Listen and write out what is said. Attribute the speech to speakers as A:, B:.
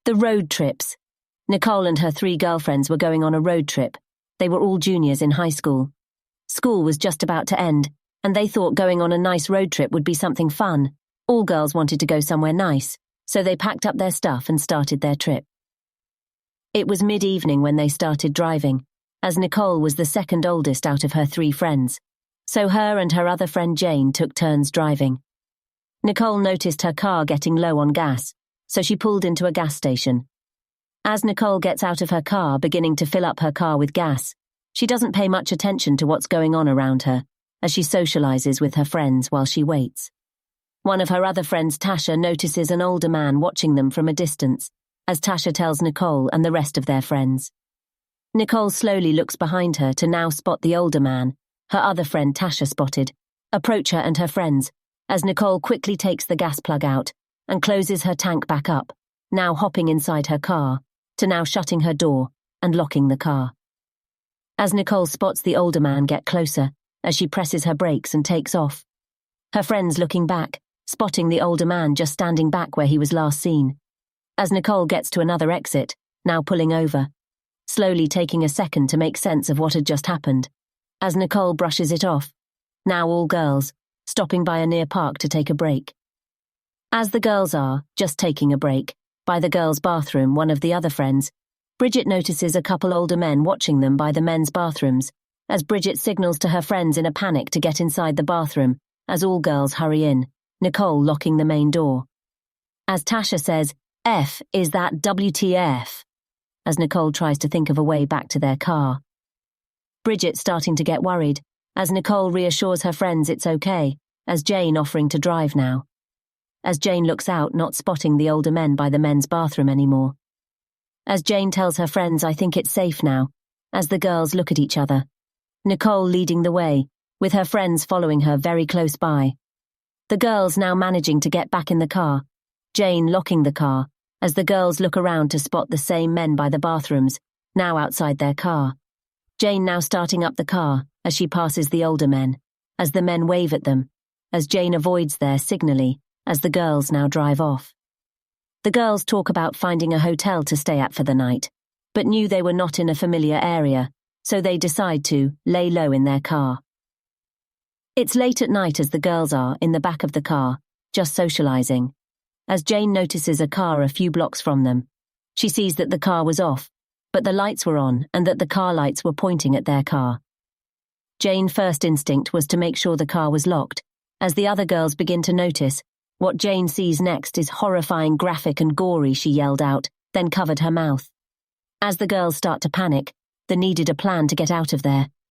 A: The road trips. Nicole and her 3 girlfriends were going on a road trip. They were all juniors in high school. School was just about to end, and they thought going on a nice road trip would be something fun. All girls wanted to go somewhere nice, so they packed up their stuff and started their trip. It was mid-evening when they started driving, as Nicole was the second oldest out of her 3 friends, so her and her other friend Jane took turns driving. Nicole noticed her car getting low on gas, so she pulled into a gas station. As Nicole gets out of her car, beginning to fill up her car with gas, she doesn't pay much attention to what's going on around her, as she socializes with her friends while she waits. One of her other friends, Tasha, notices an older man watching them from a distance, as Tasha tells Nicole and the rest of their friends. Nicole slowly looks behind her to now spot the older man, her other friend Tasha spotted, approach her and her friends, as Nicole quickly takes the gas plug out and closes her tank back up, now hopping inside her car, to now shutting her door and locking the car. As Nicole spots the older man get closer, as she presses her brakes and takes off, her friends looking back, spotting the older man just standing back where he was last seen. As Nicole gets to another exit, now pulling over, slowly taking a second to make sense of what had just happened, as Nicole brushes it off, now all girls, stopping by a near park to take a break. As the girls are, just taking a break, by the girls' bathroom, one of the other friends, Bridget notices a couple older men watching them by the men's bathrooms, as Bridget signals to her friends in a panic to get inside the bathroom, as all girls hurry in, Nicole locking the main door. As Tasha says, "F is that WTF?" as Nicole tries to think of a way back to their car. Bridget starting to get worried, as Nicole reassures her friends it's okay, as Jane offering to drive now. As Jane looks out, not spotting the older men by the men's bathroom anymore. As Jane tells her friends, "I think it's safe now," as the girls look at each other. Nicole leading the way, with her friends following her very close by. The girls now managing to get back in the car, Jane locking the car, as the girls look around to spot the same men by the bathrooms, now outside their car. Jane now starting up the car, as she passes the older men, as the men wave at them, as Jane avoids their signally, as the girls now drive off. The girls talk about finding a hotel to stay at for the night, but knew they were not in a familiar area, so they decide to lay low in their car. It's late at night as the girls are in the back of the car, just socializing, as Jane notices a car a few blocks from them. She sees that the car was off, but the lights were on and that the car lights were pointing at their car. Jane's first instinct was to make sure the car was locked, as the other girls begin to notice. What Jane sees next is horrifying, graphic and gory, she yelled out, then covered her mouth. As the girls start to panic, they needed a plan to get out of there,